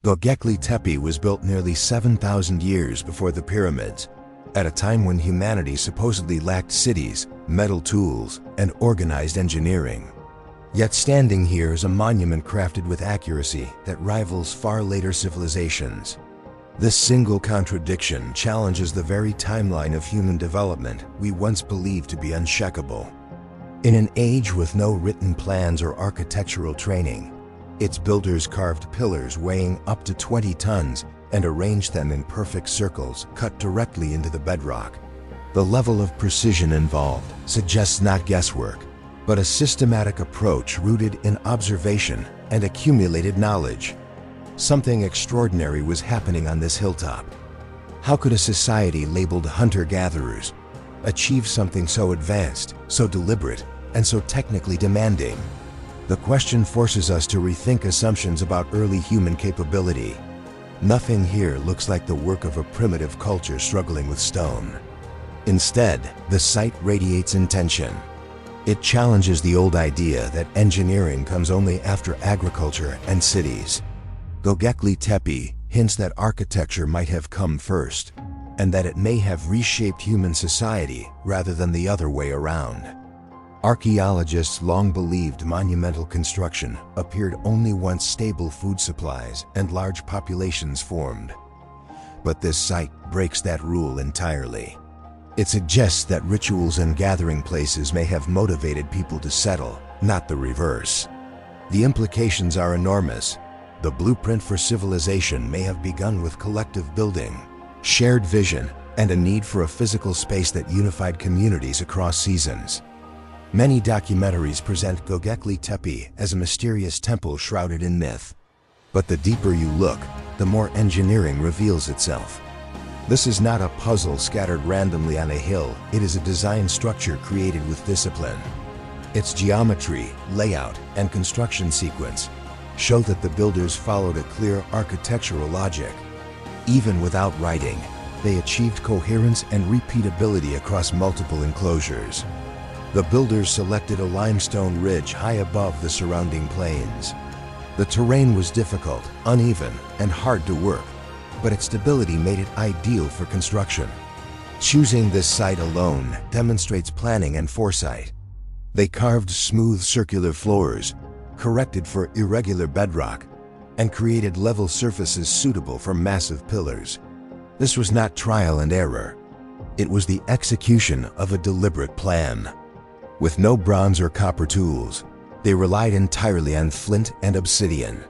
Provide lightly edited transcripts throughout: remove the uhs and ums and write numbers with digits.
Göbekli Tepe was built nearly 7,000 years before the pyramids, at a time when humanity supposedly lacked cities, metal tools, and organized engineering. Yet standing here is a monument crafted with accuracy that rivals far later civilizations. This single contradiction challenges the very timeline of human development we once believed to be unshakable. In an age with no written plans or architectural training, its builders carved pillars weighing up to 20 tons and arranged them in perfect circles cut directly into the bedrock. The level of precision involved suggests not guesswork, but a systematic approach rooted in observation and accumulated knowledge. Something extraordinary was happening on this hilltop. How could a society labeled hunter-gatherers achieve something so advanced, so deliberate, and so technically demanding? The question forces us to rethink assumptions about early human capability. Nothing here looks like the work of a primitive culture struggling with stone. Instead, the site radiates intention. It challenges the old idea that engineering comes only after agriculture and cities. Göbekli Tepe hints that architecture might have come first, and that it may have reshaped human society rather than the other way around. Archaeologists long believed monumental construction appeared only once stable food supplies and large populations formed. But this site breaks that rule entirely. It suggests that rituals and gathering places may have motivated people to settle, not the reverse. The implications are enormous. The blueprint for civilization may have begun with collective building, shared vision, and a need for a physical space that unified communities across seasons. Many documentaries present Göbekli Tepe as a mysterious temple shrouded in myth. But the deeper you look, the more engineering reveals itself. This is not a puzzle scattered randomly on a hill, it is a design structure created with discipline. Its geometry, layout, and construction sequence show that the builders followed a clear architectural logic. Even without writing, they achieved coherence and repeatability across multiple enclosures. The builders selected a limestone ridge high above the surrounding plains. The terrain was difficult, uneven, and hard to work, but its stability made it ideal for construction. Choosing this site alone demonstrates planning and foresight. They carved smooth circular floors, corrected for irregular bedrock, and created level surfaces suitable for massive pillars. This was not trial and error. It was the execution of a deliberate plan. With no bronze or copper tools, they relied entirely on flint and obsidian.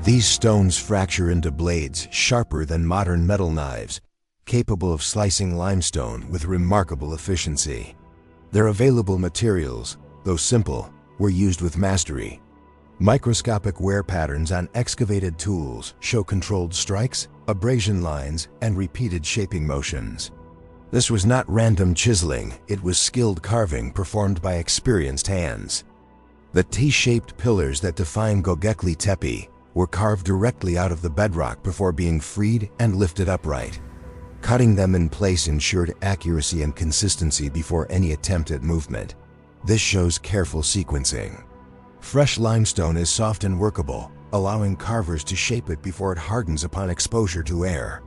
These stones fracture into blades sharper than modern metal knives, capable of slicing limestone with remarkable efficiency. Their available materials, though simple, were used with mastery. Microscopic wear patterns on excavated tools show controlled strikes, abrasion lines, and repeated shaping motions. This was not random chiseling, it was skilled carving performed by experienced hands. The T-shaped pillars that define Göbekli Tepe were carved directly out of the bedrock before being freed and lifted upright. Cutting them in place ensured accuracy and consistency before any attempt at movement. This shows careful sequencing. Fresh limestone is soft and workable, allowing carvers to shape it before it hardens upon exposure to air.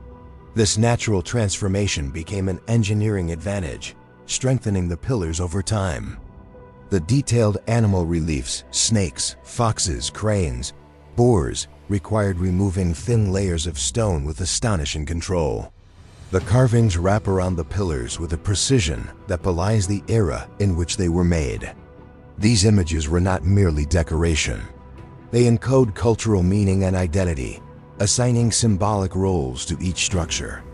This natural transformation became an engineering advantage, strengthening the pillars over time. The detailed animal reliefs, snakes, foxes, cranes, boars, required removing thin layers of stone with astonishing control. The carvings wrap around the pillars with a precision that belies the era in which they were made. These images were not merely decoration. They encode cultural meaning and identity, assigning symbolic roles to each structure.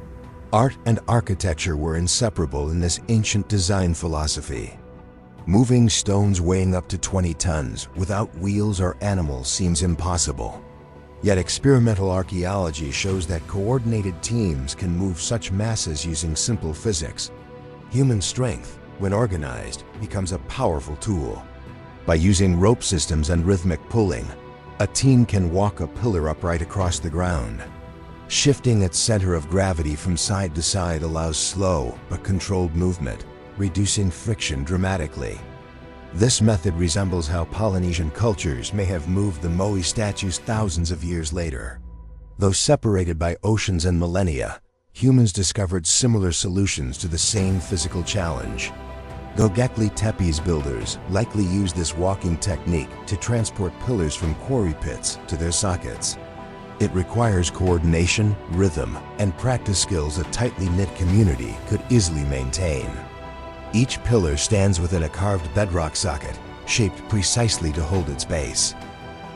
Art and architecture were inseparable in this ancient design philosophy. Moving stones weighing up to 20 tons without wheels or animals seems impossible. Yet experimental archaeology shows that coordinated teams can move such masses using simple physics. Human strength, when organized, becomes a powerful tool. By using rope systems and rhythmic pulling, a team can walk a pillar upright across the ground. Shifting its center of gravity from side to side allows slow but controlled movement, reducing friction dramatically. This method resembles how Polynesian cultures may have moved the Moai statues thousands of years later. Though separated by oceans and millennia, humans discovered similar solutions to the same physical challenge. Göbekli Tepe's builders likely used this walking technique to transport pillars from quarry pits to their sockets. It requires coordination, rhythm, and practice skills a tightly knit community could easily maintain. Each pillar stands within a carved bedrock socket, shaped precisely to hold its base.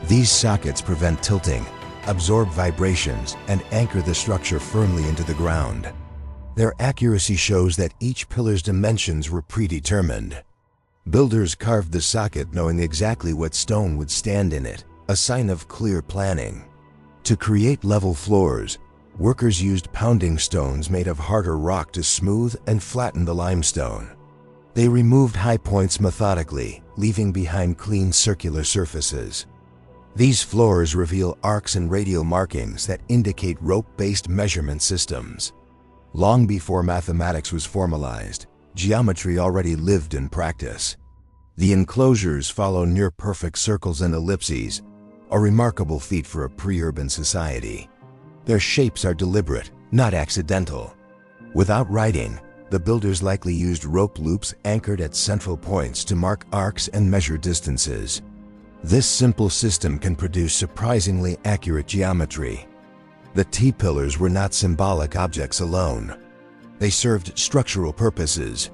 These sockets prevent tilting, absorb vibrations, and anchor the structure firmly into the ground. Their accuracy shows that each pillar's dimensions were predetermined. Builders carved the socket knowing exactly what stone would stand in it, a sign of clear planning. To create level floors, workers used pounding stones made of harder rock to smooth and flatten the limestone. They removed high points methodically, leaving behind clean circular surfaces. These floors reveal arcs and radial markings that indicate rope-based measurement systems. Long before mathematics was formalized, geometry already lived in practice. The enclosures follow near-perfect circles and ellipses, a remarkable feat for a pre-urban society. Their shapes are deliberate, not accidental. Without writing, the builders likely used rope loops anchored at central points to mark arcs and measure distances. This simple system can produce surprisingly accurate geometry. The T-pillars were not symbolic objects alone. They served structural purposes.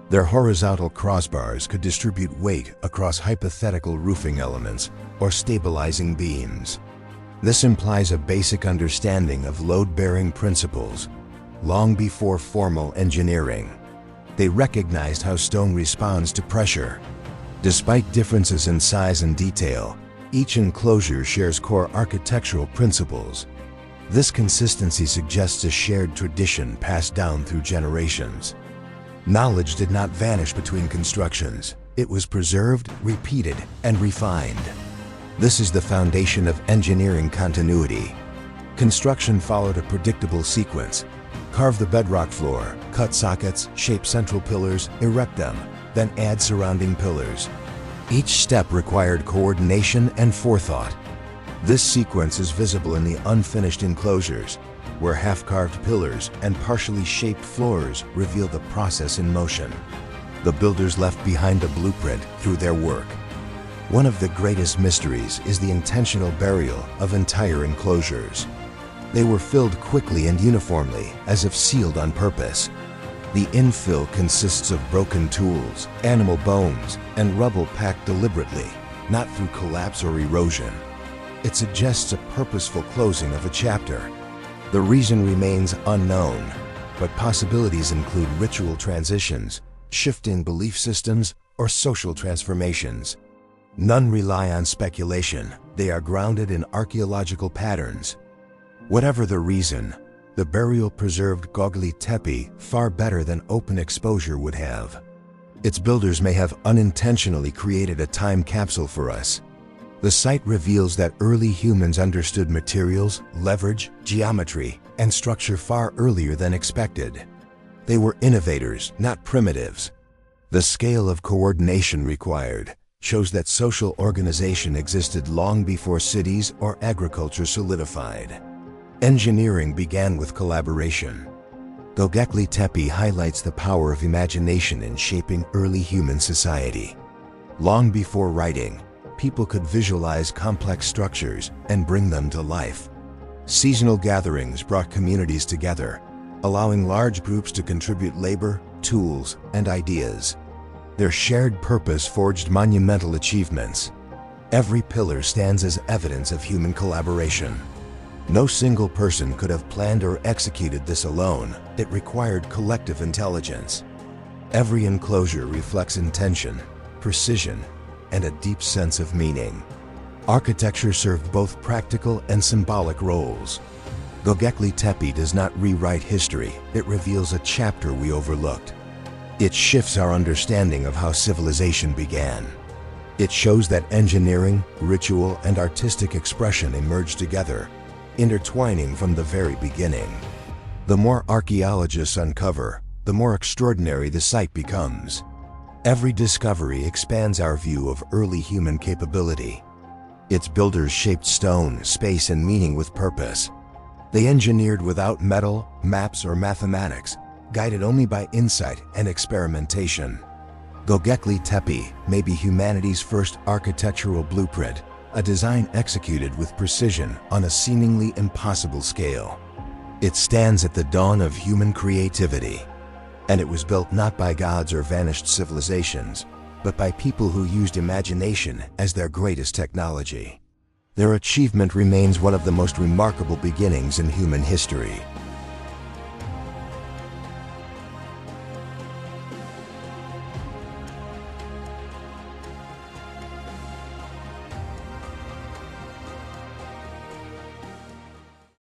Their horizontal crossbars could distribute weight across hypothetical roofing elements or stabilizing beams. This implies a basic understanding of load-bearing principles. Long before formal engineering, they recognized how stone responds to pressure. Despite differences in size and detail, each enclosure shares core architectural principles. This consistency suggests a shared tradition passed down through generations. Knowledge did not vanish between constructions. It was preserved, repeated, and refined. This is the foundation of engineering continuity. Construction followed a predictable sequence. Carve the bedrock floor, cut sockets, shape central pillars, erect them, then add surrounding pillars. Each step required coordination and forethought. This sequence is visible in the unfinished enclosures, where half-carved pillars and partially shaped floors reveal the process in motion. The builders left behind a blueprint through their work. One of the greatest mysteries is the intentional burial of entire enclosures. They were filled quickly and uniformly, as if sealed on purpose. The infill consists of broken tools, animal bones, and rubble packed deliberately, not through collapse or erosion. It suggests a purposeful closing of a chapter. The reason remains unknown, but possibilities include ritual transitions, shifting belief systems, or social transformations. None rely on speculation. They are grounded in archaeological patterns. Whatever the reason, the burial preserved Göbekli Tepe far better than open exposure would have. Its builders may have unintentionally created a time capsule for us. The site reveals that early humans understood materials, leverage, geometry, and structure far earlier than expected. They were innovators, not primitives. The scale of coordination required shows that social organization existed long before cities or agriculture solidified. Engineering began with collaboration. Göbekli Tepe highlights the power of imagination in shaping early human society. Long before writing, people could visualize complex structures and bring them to life. Seasonal gatherings brought communities together, allowing large groups to contribute labor, tools, and ideas. Their shared purpose forged monumental achievements. Every pillar stands as evidence of human collaboration. No single person could have planned or executed this alone. It required collective intelligence. Every enclosure reflects intention, precision, and a deep sense of meaning. Architecture served both practical and symbolic roles. Göbekli Tepe does not rewrite history, it reveals a chapter we overlooked. It shifts our understanding of how civilization began. It shows that engineering, ritual, and artistic expression emerged together, intertwining from the very beginning. The more archaeologists uncover, the more extraordinary the site becomes. Every discovery expands our view of early human capability. Its builders shaped stone, space, and meaning with purpose. They engineered without metal, maps, or mathematics, guided only by insight and experimentation. Göbekli Tepe may be humanity's first architectural blueprint, a design executed with precision on a seemingly impossible scale. It stands at the dawn of human creativity, and it was built not by gods or vanished civilizations, but by people who used imagination as their greatest technology. Their achievement remains one of the most remarkable beginnings in human history.